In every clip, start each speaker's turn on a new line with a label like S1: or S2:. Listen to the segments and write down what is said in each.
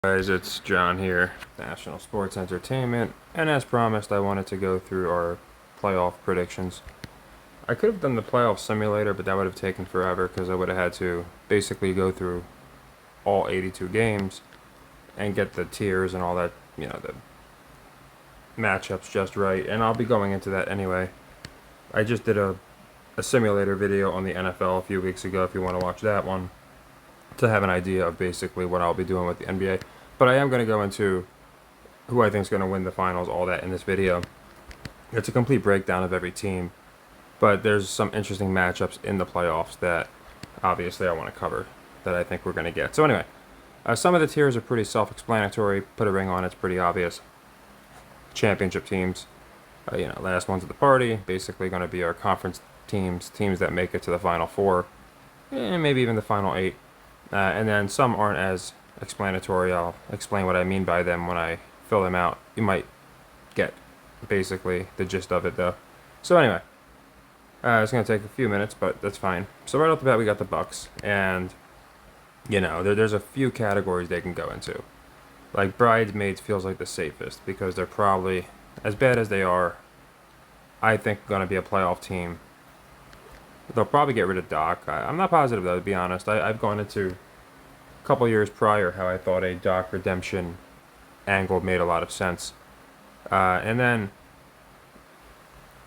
S1: Guys, it's John here, National Sports Entertainment, and as promised, I wanted to go through our playoff predictions. I could have done the playoff simulator, but that would have taken forever because I would have had to basically go through all 82 games and get the tiers and all that, the matchups just right, and I'll be going into that anyway. I just did a simulator video on the NFL a few weeks ago if you want to watch that one to have an idea of basically what I'll be doing with the NBA. But I am going to go into who I think is going to win the finals, all that in this video. It's a complete breakdown of every team, but there's some interesting matchups in the playoffs that obviously I want to cover that I think we're going to get. So anyway, some of the tiers are pretty self-explanatory. Put a ring on it's pretty obvious. Championship teams, last ones at the party, basically going to be our conference teams that make it to the Final Four, and maybe even the Final Eight. And then some aren't as explanatory. I'll explain what I mean by them when I fill them out. You might get basically the gist of it though. So anyway, it's going to take a few minutes, but that's fine. So right off the bat, we got the Bucks, and there's a few categories they can go into. Like Bridesmaids feels like the safest because they're probably, as bad as they are, I think going to be a playoff team. They'll probably get rid of Doc. I'm not positive though, to be honest. I've gone into a couple years prior how I thought a Doc redemption angle made a lot of sense. And then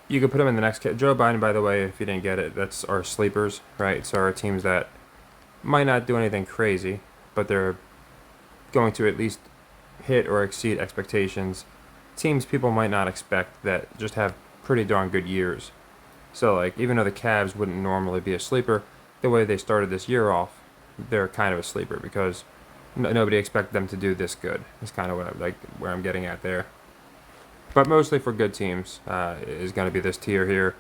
S1: you could put him in the next Joe Biden, by the way, if you didn't get it, that's our sleepers, right? So our teams that might not do anything crazy, but they're going to at least hit or exceed expectations. Teams people might not expect that just have pretty darn good years. So, like, even though the Cavs wouldn't normally be a sleeper, the way they started this year off, they're kind of a sleeper because nobody expected them to do this good. It's kind of where I'm getting at there. But mostly for good teams is going to be this tier here.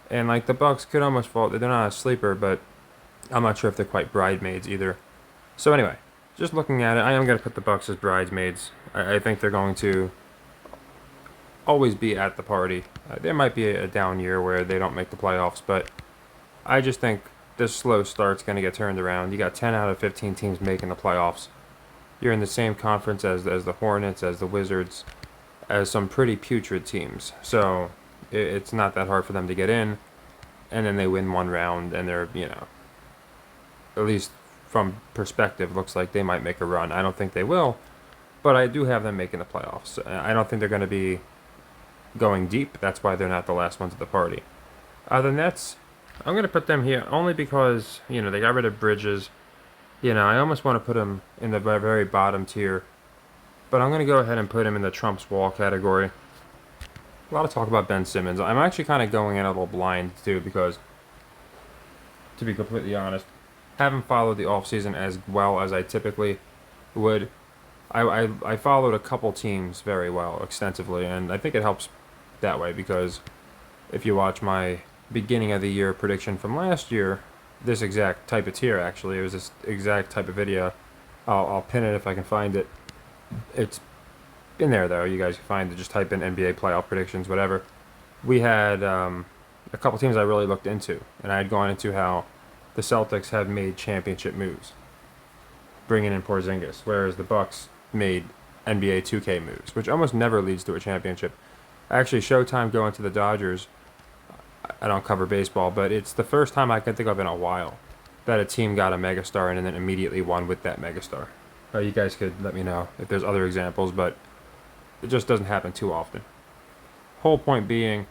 S1: And, the Bucks could almost fall. They're not a sleeper, but I'm not sure if they're quite bridesmaids either. So, anyway, just looking at it, I am going to put the Bucks as bridesmaids. I think they're going to always be at the party. There might be a down year where they don't make the playoffs, but I just think this slow start's going to get turned around. You got 10 out of 15 teams making the playoffs. You're in the same conference as the Hornets, as the Wizards, as some pretty putrid teams. So it's not that hard for them to get in, and then they win one round, and they're, at least from perspective, looks like they might make a run. I don't think they will, but I do have them making the playoffs. I don't think they're going to be going deep. That's why they're not the last ones at the party. The Nets, I'm going to put them here only because, they got rid of Bridges. I almost want to put them in the very bottom tier, but I'm going to go ahead and put them in the Trump's Wall category. A lot of talk about Ben Simmons. I'm actually kind of going in a little blind, too, because, to be completely honest, haven't followed the offseason as well as I typically would. I followed a couple teams very well, extensively, and I think it helps that way because if you watch my beginning of the year prediction from last year, this exact type of tier, actually, it was this exact type of video. I'll pin it if I can find it. It's in there, though. You guys can find it. Just type in NBA playoff predictions, whatever. We had a couple teams I really looked into, and I had gone into how the Celtics have made championship moves, bringing in Porzingis, whereas the Bucks made NBA 2K moves, which almost never leads to a championship. Actually, Showtime going to the Dodgers, I don't cover baseball, but it's the first time I can think of in a while that a team got a megastar and then immediately won with that megastar. You guys could let me know if there's other examples, but it just doesn't happen too often. Whole point being,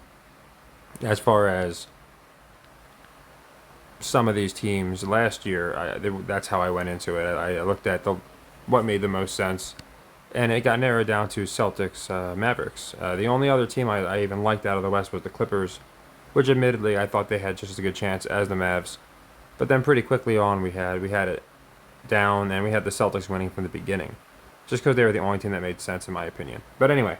S1: as far as some of these teams last year, that's how I went into it. I looked at what made the most sense, and it got narrowed down to Celtics, Mavericks. The only other team I even liked out of the West was the Clippers, which admittedly I thought they had just as good chance as the Mavs. But then pretty quickly on we had it down, and we had the Celtics winning from the beginning, just because they were the only team that made sense in my opinion. But anyway,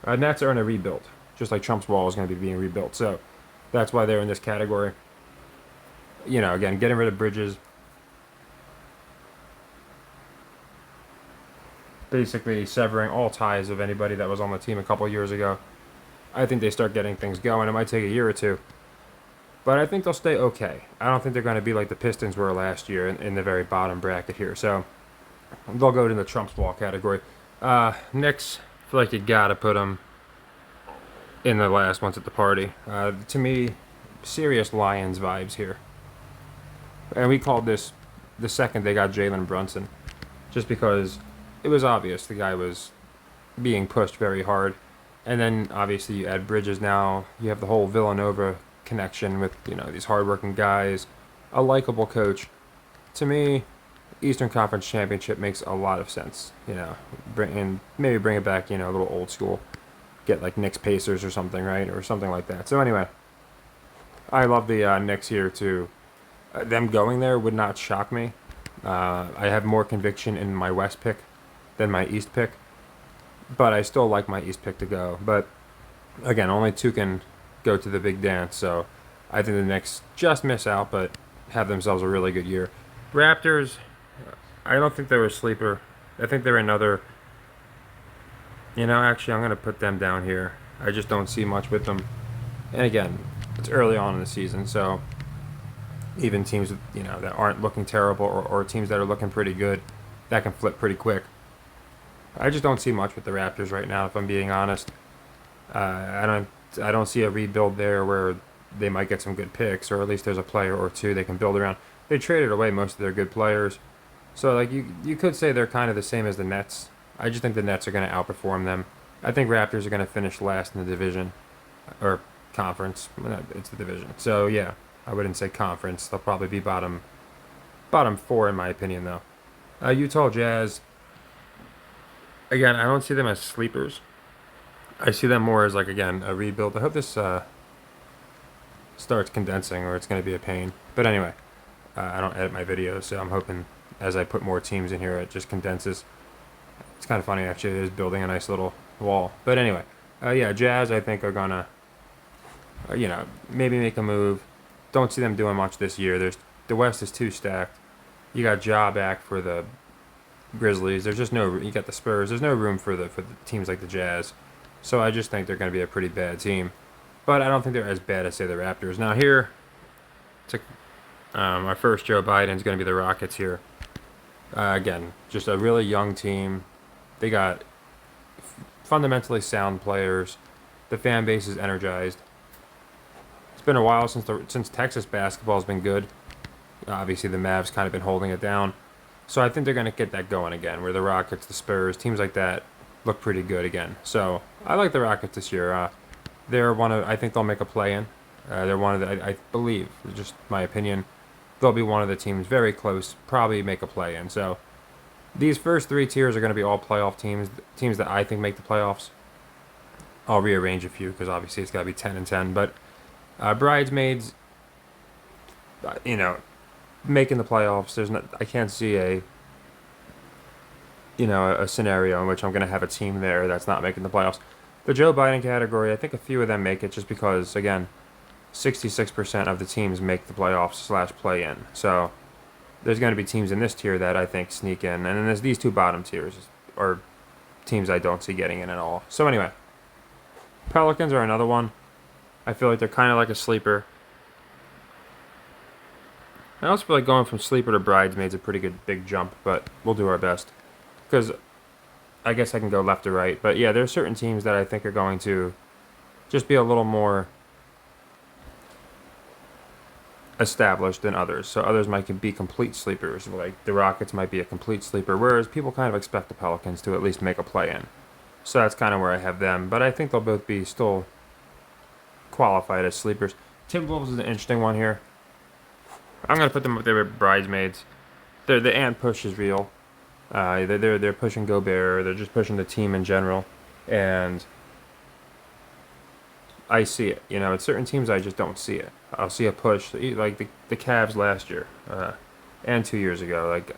S1: Nets are in a rebuild, just like Trump's Wall is going to be being rebuilt. So that's why they're in this category. Again, getting rid of Bridges, basically severing all ties of anybody that was on the team a couple years ago. I think they start getting things going. It might take a year or two, but I think they'll stay okay. I don't think they're going to be like the Pistons were last year in the very bottom bracket here. So they'll go to the Trump's Wall category. Knicks, I feel like you gotta put them in the last ones at the party. To me, serious Lions vibes here. And we called this the second they got Jalen Brunson, just because it was obvious the guy was being pushed very hard. And then obviously you add Bridges now. You have the whole Villanova connection with these hardworking guys, a likable coach. To me, Eastern Conference Championship makes a lot of sense. Maybe bring it back. A little old school. Get like Knicks Pacers or something, right, or something like that. So anyway, I love the Knicks here too. Them going there would not shock me. I have more conviction in my West pick than my East pick, but I still like my East pick to go. But again, only two can go to the big dance, so I think the Knicks just miss out, but have themselves a really good year. Raptors, I don't think they're a sleeper. I think they're another. Actually, I'm going to put them down here. I just don't see much with them. And again, it's early on in the season, so even teams that aren't looking terrible or teams that are looking pretty good, that can flip pretty quick. I just don't see much with the Raptors right now, if I'm being honest. I don't see a rebuild there where they might get some good picks, or at least there's a player or two they can build around. They traded away most of their good players, so like you could say they're kind of the same as the Nets. I just think the Nets are going to outperform them. I think Raptors are going to finish last in the division, or conference. It's the division. So yeah, I wouldn't say conference. They'll probably be bottom four in my opinion, though. Utah Jazz. Again, I don't see them as sleepers. I see them more as like again a rebuild. I hope this starts condensing, or it's going to be a pain. But anyway, I don't edit my videos, so I'm hoping as I put more teams in here, it just condenses. It's kind of funny, actually. It is building a nice little wall. But anyway, yeah, Jazz, I think, are going to, maybe make a move. Don't see them doing much this year. The West is too stacked. You got Ja back for the Grizzlies. There's just no, you got the Spurs. There's no room for the teams like the Jazz. So I just think they're going to be a pretty bad team. But I don't think they're as bad as, say, the Raptors. Now here, our first Joe Biden is going to be the Rockets here. Again, just a really young team. They got fundamentally sound players. The fan base is energized. It's been a while since Texas basketball has been good. Obviously, the Mavs kind of been holding it down. So I think they're going to get that going again, where the Rockets, the Spurs, teams like that look pretty good again. So I like the Rockets this year. I think they'll make a play-in. They're one of the, I believe, just my opinion, they'll be one of the teams very close, probably make a play-in. So these first three tiers are going to be all playoff teams that I think make the playoffs. I'll rearrange a few because obviously it's got to be 10 and 10. But Bridesmaids, making the playoffs. I can't see a scenario in which I'm going to have a team there that's not making the playoffs. The Joe Biden category, I think a few of them make it just because, again, 66% of the teams make the playoffs / play in. So there's going to be teams in this tier that I think sneak in. And then there's these two bottom tiers are teams I don't see getting in at all. So anyway, Pelicans are another one. I feel like they're kind of like a sleeper. I also feel like going from sleeper to Bridesmaids a pretty good big jump, but we'll do our best. Because I guess I can go left to right. But yeah, there are certain teams that I think are going to just be a little more established than others. So others might be complete sleepers. Like the Rockets might be a complete sleeper, whereas people kind of expect the Pelicans to at least make a play-in. So that's kind of where I have them. But I think they'll both be still qualified as sleepers. Timberwolves is an interesting one here. I'm going to put them up there with Bridesmaids. The ant push is real. They're pushing Gobert. They're just pushing the team in general. And I see it. At certain teams, I just don't see it. I'll see a push, like the Cavs last year and 2 years ago. Like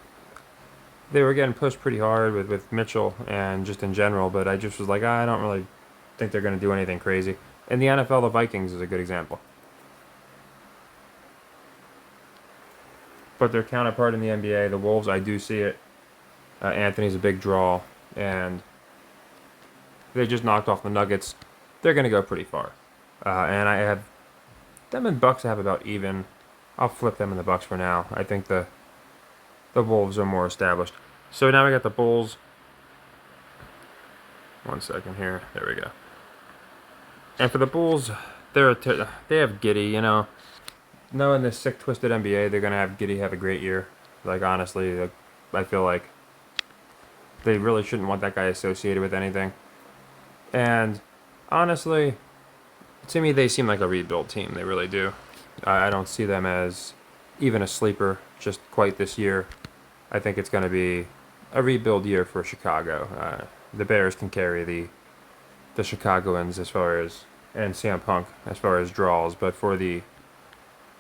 S1: they were getting pushed pretty hard with Mitchell and just in general. But I just was like, I don't really think they're going to do anything crazy. In the NFL, the Vikings is a good example. But their counterpart in the NBA, the Wolves, I do see it. Anthony's a big draw, and they just knocked off the Nuggets. They're going to go pretty far. And I have them and Bucks have about even. I'll flip them in the Bucks for now. I think the Wolves are more established. So now we got the Bulls. One second here. There we go. And for the Bulls, they have Giddey, you know. Knowing this sick, twisted NBA, they're going to have Giddey have a great year. Like, honestly, like, I feel like they really shouldn't want that guy associated with anything. And honestly, to me, they seem like a rebuild team. They really do. I don't see them as even a sleeper just quite this year. I think it's going to be a rebuild year for Chicago. The Bears can carry the Chicagoans as far as, and CM Punk as far as draws, but for the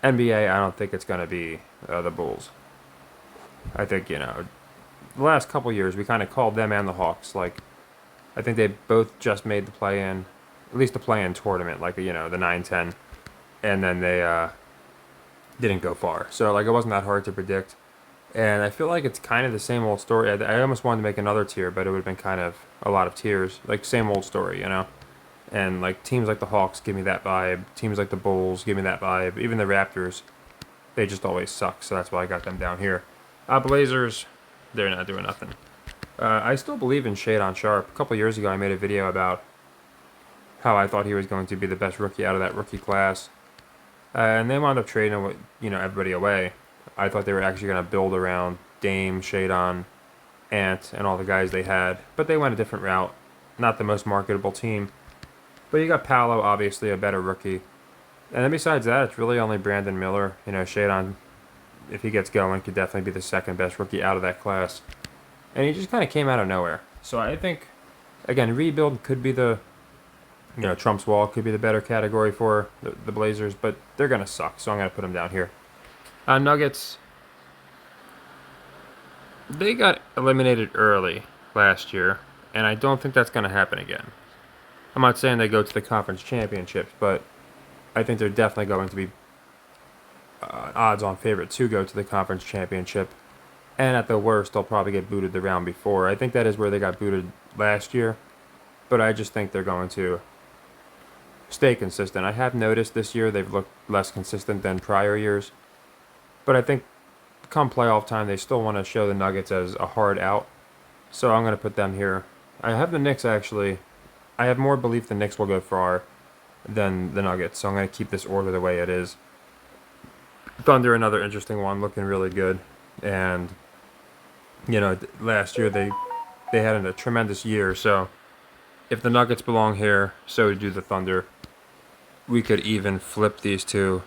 S1: NBA, I don't think it's going to be the Bulls. I think, you know, the last couple years we kind of called them and the Hawks. Like, I think they both just made the play-in, at least the play-in tournament, like, you know, the 9-10, and then they didn't go far. So, like, it wasn't that hard to predict. And I feel like it's kind of the same old story. I almost wanted to make another tier, but it would have been kind of a lot of tiers. Like, same old story, you know? And, like, teams like the Hawks give me that vibe. Teams like the Bulls give me that vibe. Even the Raptors, they just always suck, so that's why I got them down here. Blazers, they're not doing nothing. I still believe in Shade on Sharp. A couple years ago, I made a video about how I thought he was going to be the best rookie out of that rookie class. And they wound up trading, you know, everybody away. I thought they were actually going to build around Dame, Shadon, Ant, and all the guys they had. But they went a different route. Not the most marketable team. But you got Paolo, obviously, a better rookie. And then besides that, it's really only Brandon Miller. You know, Shadon, if he gets going, could definitely be the second best rookie out of that class. And he just kind of came out of nowhere. So I think, again, rebuild could be the, you know, Trump's Wall could be the better category for the Blazers. But they're going to suck, so I'm going to put them down here. Nuggets, they got eliminated early last year, and I don't think that's going to happen again. I'm not saying they go to the conference championships, but I think they're definitely going to be odds-on favorite to go to the conference championship. And at the worst, they'll probably get booted the round before. I think that is where they got booted last year, but I just think they're going to stay consistent. I have noticed this year they've looked less consistent than prior years. But I think come playoff time, they still want to show the Nuggets as a hard out. So I'm going to put them here. I have the Knicks, actually. I have more belief the Knicks will go far than the Nuggets. So I'm going to keep this order the way it is. Thunder, another interesting one, looking really good. And, you know, last year they had a tremendous year. So if the Nuggets belong here, so do the Thunder. We could even flip these two.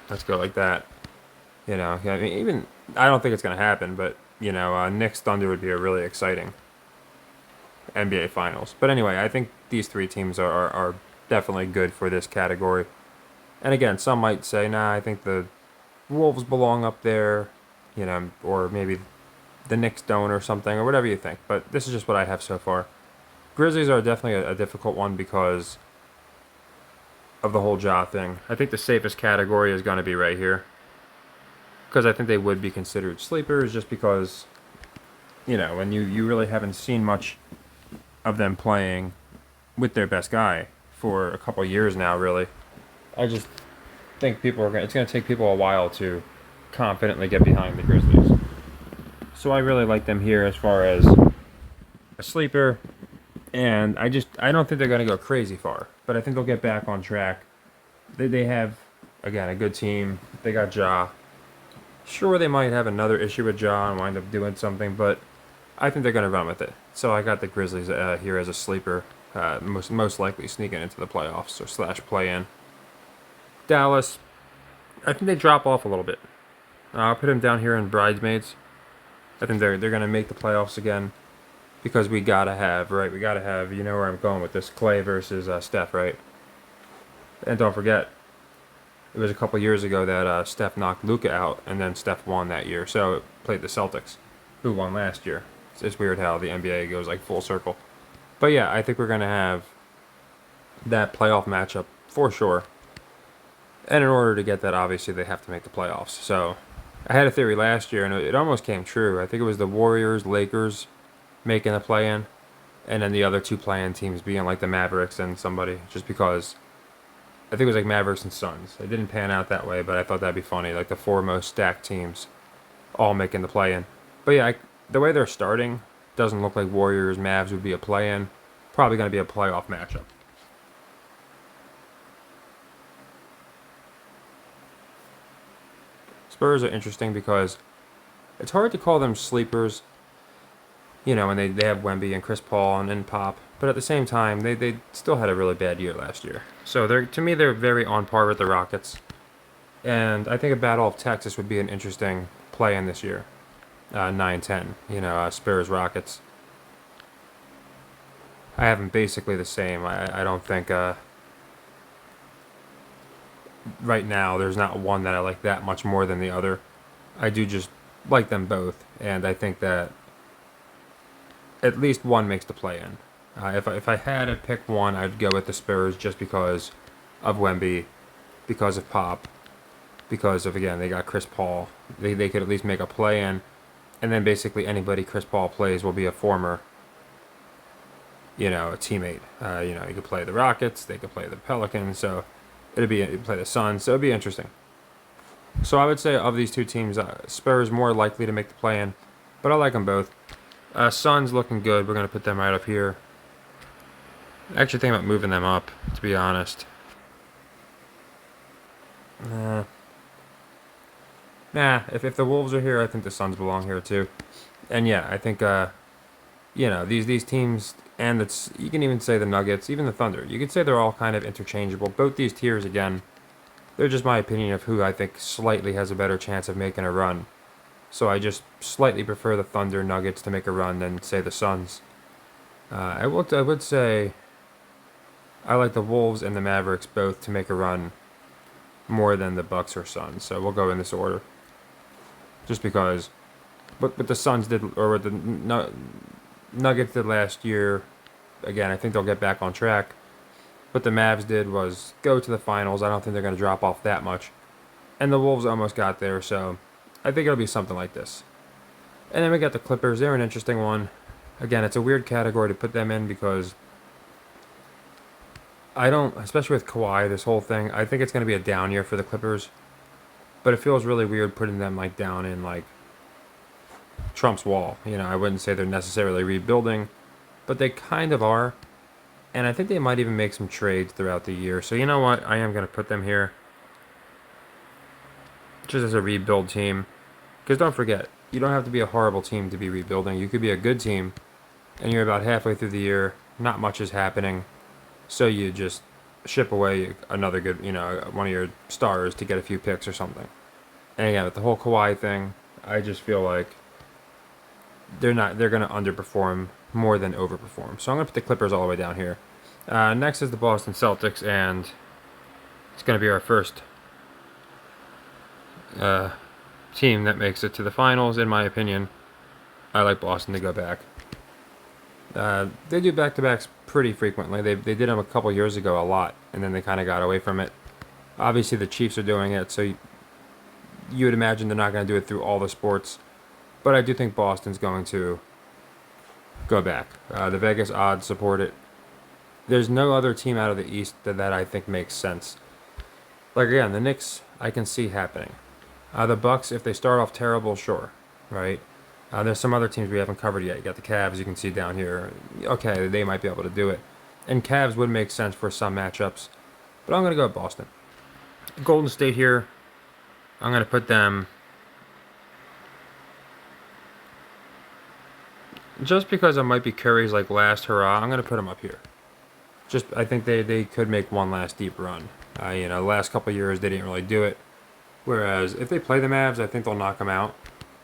S1: Let's go like that. You know, I mean, even I don't think it's going to happen, but, you know, Knicks Thunder would be a really exciting NBA Finals. But anyway, I think these three teams are definitely good for this category. And again, some might say, nah, I think the Wolves belong up there, you know, or maybe the Knicks don't or something, or whatever you think. But this is just what I have so far. Grizzlies are definitely a difficult one because of the whole Ja thing. I think the safest category is going to be right here. Because I think they would be considered sleepers just because, you know, and you really haven't seen much of them playing with their best guy for a couple years now, really. I just think it's going to take people a while to confidently get behind the Grizzlies. So I really like them here as far as a sleeper. And I don't think they're going to go crazy far, but I think they'll get back on track. They have, again, a good team. They got Ja. Sure, they might have another issue with Ja and wind up doing something, but I think they're going to run with it. So I got the Grizzlies here as a sleeper, most likely sneaking into the playoffs or / play-in. Dallas, I think they drop off a little bit. I'll put them down here in Bridesmaids. I think they're going to make the playoffs again. Because we gotta have, you know where I'm going with this, Clay versus Steph, right? And don't forget, it was a couple years ago that Steph knocked Luka out, and then Steph won that year. So it played the Celtics, who won last year. It's weird how the NBA goes like full circle. But yeah, I think we're gonna have that playoff matchup for sure. And in order to get that, obviously they have to make the playoffs. So I had a theory last year, and it almost came true. I think it was the Warriors, Lakers making a play-in, and then the other two play-in teams being like the Mavericks and somebody, just because I think it was like Mavericks and Suns. It didn't pan out that way, but I thought that'd be funny, like the four most stacked teams all making the play-in. But yeah, the way they're starting doesn't look like Warriors Mavs would be a play-in. Probably going to be a playoff matchup. Spurs are interesting because it's hard to call them sleepers, when they have Wemby and Chris Paul and Pop. But at the same time, they still had a really bad year last year. So to me, they're very on par with the Rockets. And I think a Battle of Texas would be an interesting play-in this year. 9-10, Spurs Rockets. I have them basically the same. I don't think right now there's not one that I like that much more than the other. I do just like them both, and I think that at least one makes the play-in. If I had to pick one, I'd go with the Spurs just because of Wemby, because of Pop, because of, again, they got Chris Paul. They could at least make a play-in, and then basically anybody Chris Paul plays will be a former, a teammate. You could play the Rockets, they could play the Pelicans, so it'd play the Suns, so it'd be interesting. So I would say of these two teams, Spurs more likely to make the play-in, but I like them both. Suns looking good. We're going to put them right up here. Actually thinking about moving them up, to be honest. If the Wolves are here, I think the Suns belong here too. And yeah, I think these teams, and you can even say the Nuggets, even the Thunder. You could say they're all kind of interchangeable. Both these tiers, again, they're just my opinion of who I think slightly has a better chance of making a run. So I just slightly prefer the Thunder Nuggets to make a run than, say, the Suns. I would say I like the Wolves and the Mavericks both to make a run more than the Bucks or Suns. So we'll go in this order. Just because what the Suns did, or what the Nuggets did last year, again, I think they'll get back on track. What the Mavs did was go to the finals. I don't think they're going to drop off that much. And the Wolves almost got there, so I think it'll be something like this. And then we got the Clippers. They're an interesting one. Again, it's a weird category to put them in because especially with Kawhi, this whole thing, I think it's going to be a down year for the Clippers. But it feels really weird putting them down in Trump's wall. I wouldn't say they're necessarily rebuilding, but they kind of are. And I think they might even make some trades throughout the year. So you know what? I am going to put them here just as a rebuild team. Because don't forget, you don't have to be a horrible team to be rebuilding. You could be a good team, and you're about halfway through the year. Not much is happening. So you just ship away another good, one of your stars to get a few picks or something. And again, with the whole Kawhi thing, I just feel like they're going to underperform more than overperform. So I'm going to put the Clippers all the way down here. Next is the Boston Celtics, and it's going to be our first team that makes it to the finals, in my opinion. I like Boston to go back. They do back-to-backs pretty frequently. They did them a couple years ago a lot, and then they kind of got away from it. Obviously, the Chiefs are doing it, so you would imagine they're not going to do it through all the sports. But I do think Boston's going to go back. The Vegas odds support it. There's no other team out of the East that I think makes sense. Again, the Knicks, I can see happening. The Bucks, if they start off terrible, sure, right? There's some other teams we haven't covered yet. You got the Cavs, you can see down here. Okay, they might be able to do it. And Cavs would make sense for some matchups. But I'm going to go with Boston. Golden State here, I'm going to put them just because it might be Curry's last hurrah. I'm going to put them up here. I think they could make one last deep run. The last couple of years they didn't really do it. Whereas if they play the Mavs, I think they'll knock them out.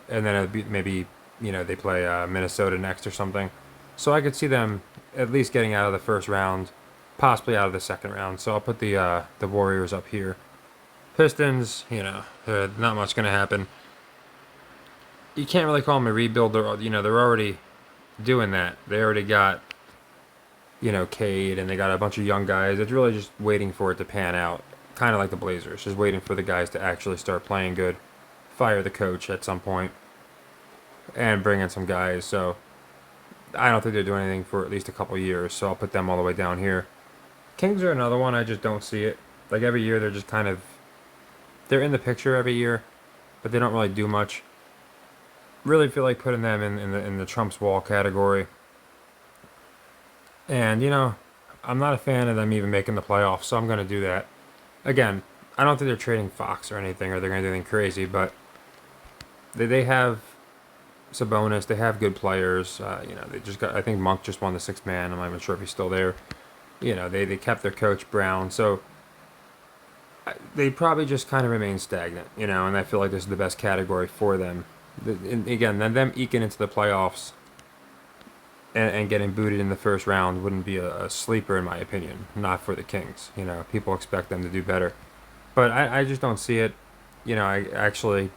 S1: And then it'll be maybe they play Minnesota next or something. So I could see them at least getting out of the first round, possibly out of the second round. So I'll put the Warriors up here. Pistons, not much going to happen. You can't really call them a rebuild. They're already doing that. They already got, Cade, and they got a bunch of young guys. It's really just waiting for it to pan out. Kind of like the Blazers, just waiting for the guys to actually start playing good. Fire the coach at some point, and bring in some guys. So I don't think they're doing anything for at least a couple years. So I'll put them all the way down here. Kings are another one. I just don't see it. Every year they're just they're in the picture every year, but they don't really do much. really feel like putting them in the Trump's Wall category. And I'm not a fan of them even making the playoffs, so I'm going to do that. Again, I don't think they're trading Fox or anything, or they're going to do anything crazy, but they have Sabonis. They have good players. They just got. I think Monk just won the sixth man. I'm not even sure if he's still there. They kept their coach Brown, so they probably just kind of remain stagnant. And I feel like this is the best category for them. And again, then them eking into the playoffs and getting booted in the first round wouldn't be a sleeper in my opinion. Not for the Kings. People expect them to do better, but I just don't see it. I actually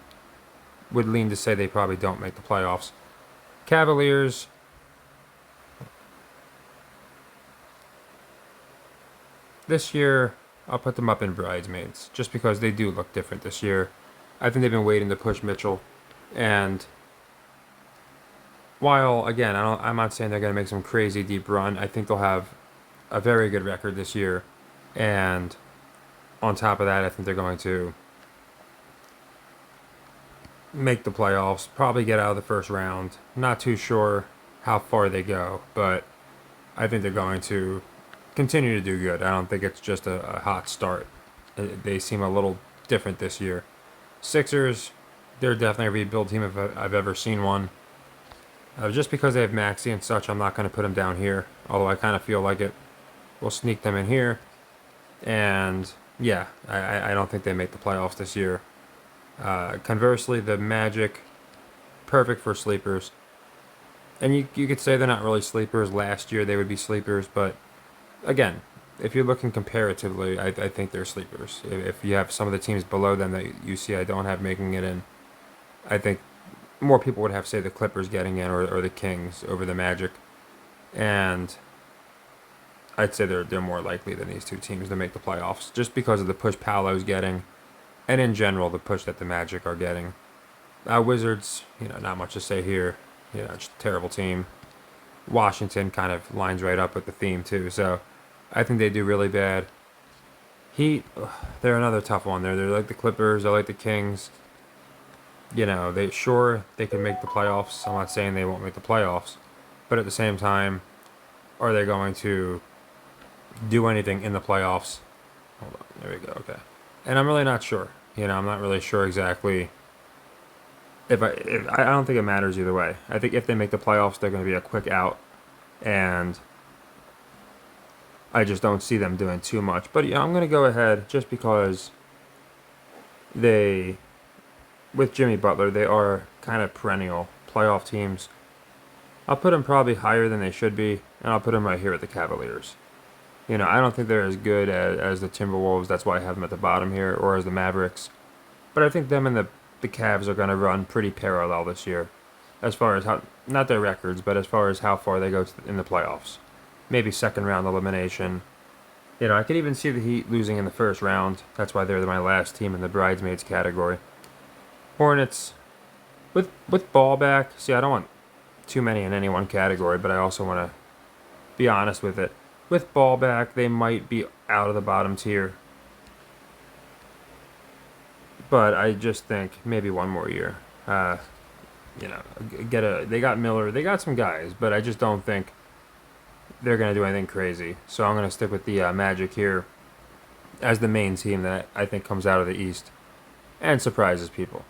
S1: would lean to say they probably don't make the playoffs. Cavaliers. This year, I'll put them up in Bridesmaids, just because they do look different this year. I think they've been waiting to push Mitchell, and while, again, I'm not saying they're going to make some crazy deep run, I think they'll have a very good record this year, and on top of that, I think they're going to make the playoffs, probably get out of the first round. Not too sure how far they go, but I think they're going to continue to do good. I don't think it's just a hot start. They seem a little different this year. Sixers, they're definitely a rebuild team if I've ever seen one. Just because they have Maxey and such, I'm not going to put them down here, although I kind of feel like it. We'll sneak them in here. And yeah, I don't think they make the playoffs this year. Conversely, the Magic, perfect for sleepers. And you could say they're not really sleepers. Last year they would be sleepers, but again, if you're looking comparatively, I think they're sleepers. If you have some of the teams below them that you see I don't have making it in, I think more people would have, say, the Clippers getting in or the Kings over the Magic. And I'd say they're more likely than these two teams to make the playoffs, just because of the push Paolo's getting, and in general, the push that the Magic are getting. Wizards, not much to say here. Just a terrible team. Washington kind of lines right up with the theme, too. So I think they do really bad. Heat, they're another tough one. They're like the Clippers. They're like the Kings. They can make the playoffs. I'm not saying they won't make the playoffs. But at the same time, are they going to do anything in the playoffs? Hold on. There we go. Okay. And I'm really not sure. I'm not really sure exactly. If I don't think it matters either way. I think if they make the playoffs, they're going to be a quick out, and I just don't see them doing too much. But I'm going to go ahead just because with Jimmy Butler, they are kind of perennial playoff teams. I'll put them probably higher than they should be, and I'll put them right here at the Cavaliers. I don't think they're as good as the Timberwolves. That's why I have them at the bottom here, or as the Mavericks. But I think them and the Cavs are going to run pretty parallel this year, as far as how, not their records, but as far as how far they go in the playoffs. Maybe second round elimination. I could even see the Heat losing in the first round. That's why they're my last team in the Bridesmaids category. Hornets, with Ball back, see, I don't want too many in any one category, but I also want to be honest with it. With Ball back, they might be out of the bottom tier. But I just think maybe one more year. They got Miller, they got some guys, but I just don't think they're going to do anything crazy. So I'm going to stick with the Magic here as the main team that I think comes out of the East and surprises people.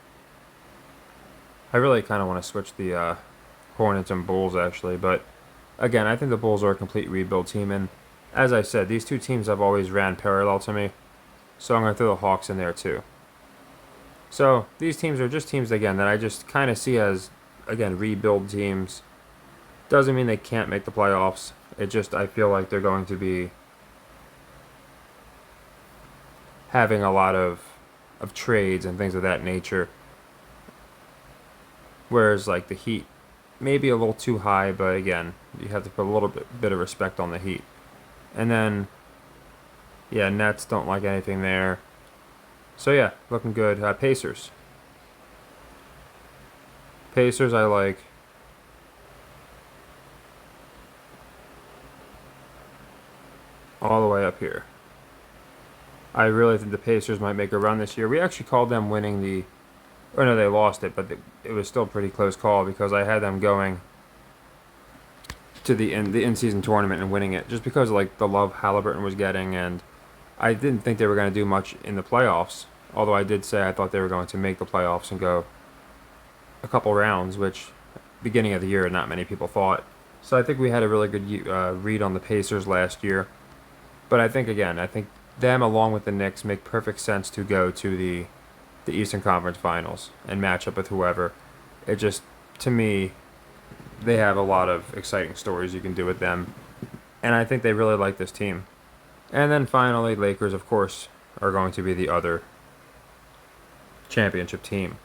S1: I really kind of want to switch the Hornets and Bulls, actually, but again, I think the Bulls are a complete rebuild team, and as I said, these two teams have always ran parallel to me, so I'm going to throw the Hawks in there too. So these teams are just teams, again, that I just kind of see as, again, rebuild teams. Doesn't mean they can't make the playoffs. I feel like they're going to be having a lot of trades and things of that nature. Whereas, like, the Heat, maybe a little too high, but again, you have to put a little bit of respect on the Heat. And then, Nets don't like anything there. So yeah, looking good. Pacers. Pacers I like. All the way up here. I really think the Pacers might make a run this year. We actually called them winning the Or no, they lost it, but it was still a pretty close call because I had them going to the in-season tournament and winning it just because of, like, the love Halliburton was getting, and I didn't think they were going to do much in the playoffs. Although I did say I thought they were going to make the playoffs and go a couple rounds, which beginning of the year not many people thought. So I think we had a really good read on the Pacers last year. But I think them along with the Knicks make perfect sense to go to the Eastern Conference Finals and match up with whoever. It just, to me, they have a lot of exciting stories you can do with them. And I think they really like this team. And then finally, Lakers, of course, are going to be the other championship team.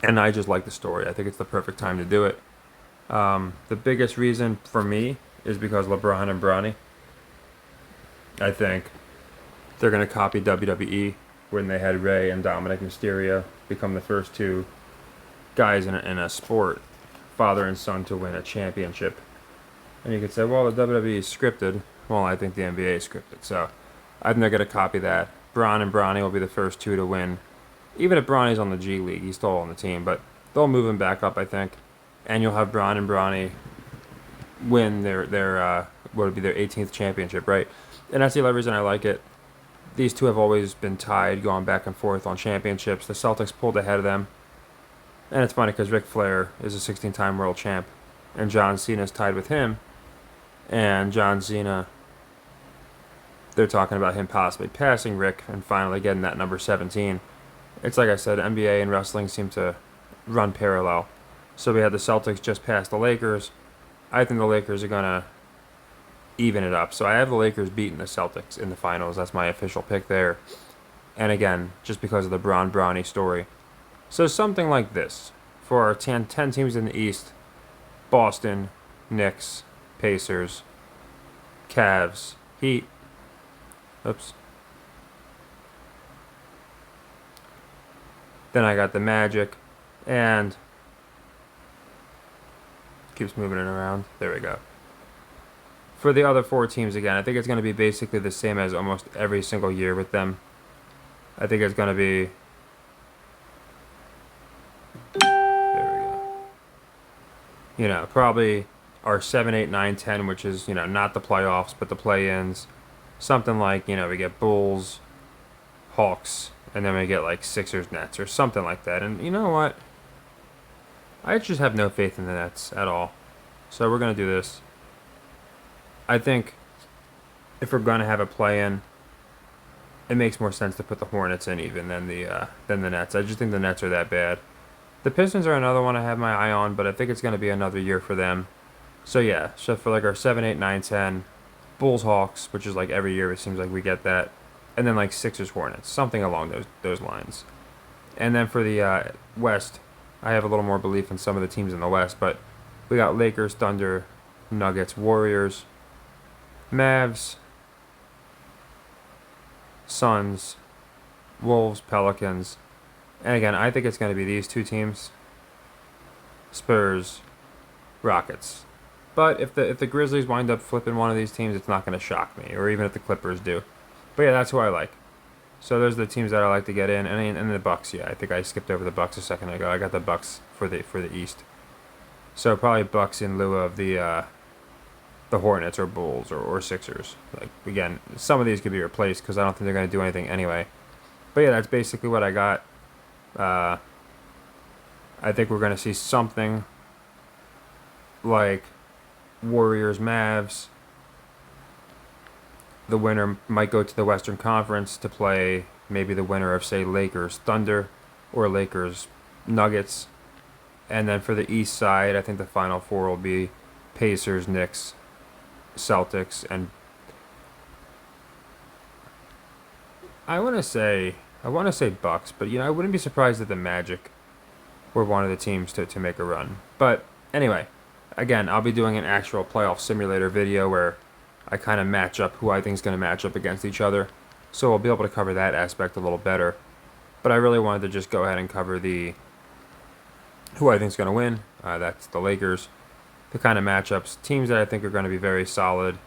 S1: And I just like the story. I think it's the perfect time to do it. The biggest reason for me is because LeBron and Bronny. I think they're going to copy WWE when they had Rey and Dominic Mysterio become the first two guys in a sport, father and son, to win a championship. And you could say, well, the WWE is scripted. Well, I think the NBA is scripted. So I think they're going to copy that. Bron and Bronny will be the first two to win. Even if Bronny's on the G League, he's still on the team, but they'll move him back up, I think. And you'll have Bron and Bronny win their what would be their 18th championship, right? And that's the other reason I like it. These two have always been tied, going back and forth on championships. The Celtics pulled ahead of them. And it's funny because Ric Flair is a 16-time world champ, and John Cena's tied with him. And John Cena, they're talking about him possibly passing Rick and finally getting that number 17. It's like I said, NBA and wrestling seem to run parallel. So we had the Celtics just past the Lakers. I think the Lakers are going to even it up. So I have the Lakers beating the Celtics in the finals. That's my official pick there. And again, just because of the Bronny story. So something like this. For our 10 teams in the East, Boston, Knicks, Pacers, Cavs, Heat. Oops. Then I got the Magic, and keeps moving it around. There we go. For the other four teams, again, I think it's going to be basically the same as almost every single year with them. I think it's going to be... There we go. Probably our 7, 8, 9, 10, which is, not the playoffs, but the play-ins. Something like, we get Bulls, Hawks, and then we get like Sixers, Nets, or something like that. And you know what? I just have no faith in the Nets at all. So we're going to do this. I think if we're going to have a play-in, it makes more sense to put the Hornets in even than the Nets. I just think the Nets are that bad. The Pistons are another one I have my eye on, but I think it's going to be another year for them. So yeah, so for like our 7, 8, 9, 10, Bulls, Hawks, which is like every year it seems like we get that. And then like Sixers, Hornets, something along those lines. And then for the West, I have a little more belief in some of the teams in the West, but we got Lakers, Thunder, Nuggets, Warriors, Mavs, Suns, Wolves, Pelicans. And again, I think it's going to be these two teams, Spurs, Rockets. But if the Grizzlies wind up flipping one of these teams, it's not going to shock me, or even if the Clippers do. But yeah, that's who I like. So those are the teams that I like to get in, and the Bucks. Yeah, I think I skipped over the Bucks a second ago. I got the Bucks for the East. So probably Bucks in lieu of the Hornets or Bulls or Sixers. Like again, some of these could be replaced because I don't think they're going to do anything anyway. But yeah, that's basically what I got. I think we're going to see something like Warriors, Mavs. The winner might go to the Western Conference to play maybe the winner of, say, Lakers, Thunder, or Lakers, Nuggets. And then for the East side, I think the Final Four will be Pacers, Knicks, Celtics, and I want to say Bucks, but I wouldn't be surprised if the Magic were one of the teams to make a run. But anyway, again, I'll be doing an actual playoff simulator video where I kind of match up who I think is going to match up against each other. So we'll be able to cover that aspect a little better. But I really wanted to just go ahead and cover who I think is going to win. That's the Lakers. The kind of matchups, teams that I think are going to be very solid.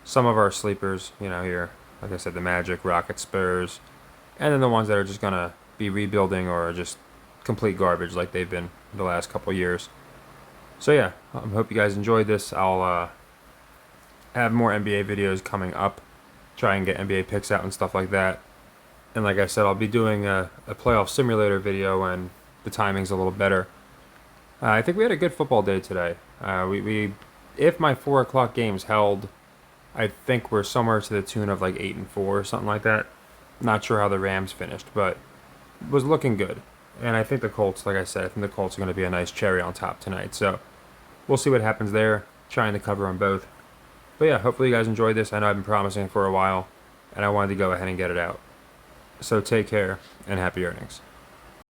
S1: Some of our sleepers, here, like I said, the Magic, Rockets, Spurs. And then the ones that are just going to be rebuilding or just complete garbage like they've been the last couple years. So yeah, I hope you guys enjoyed this. I'll have more NBA videos coming up, try and get NBA picks out and stuff like that. And like I said, I'll be doing a playoff simulator video when the timing's a little better. I think we had a good football day today. If my 4 o'clock games held, I think we're somewhere to the tune of like 8-4 or something like that. Not sure how the Rams finished, but it was looking good. And I think the Colts, like I said, I think the Colts are going to be a nice cherry on top tonight. So we'll see what happens there. Trying to cover on both. But yeah, hopefully you guys enjoyed this. I know I've been promising for a while, and I wanted to go ahead and get it out. So take care, and happy earnings.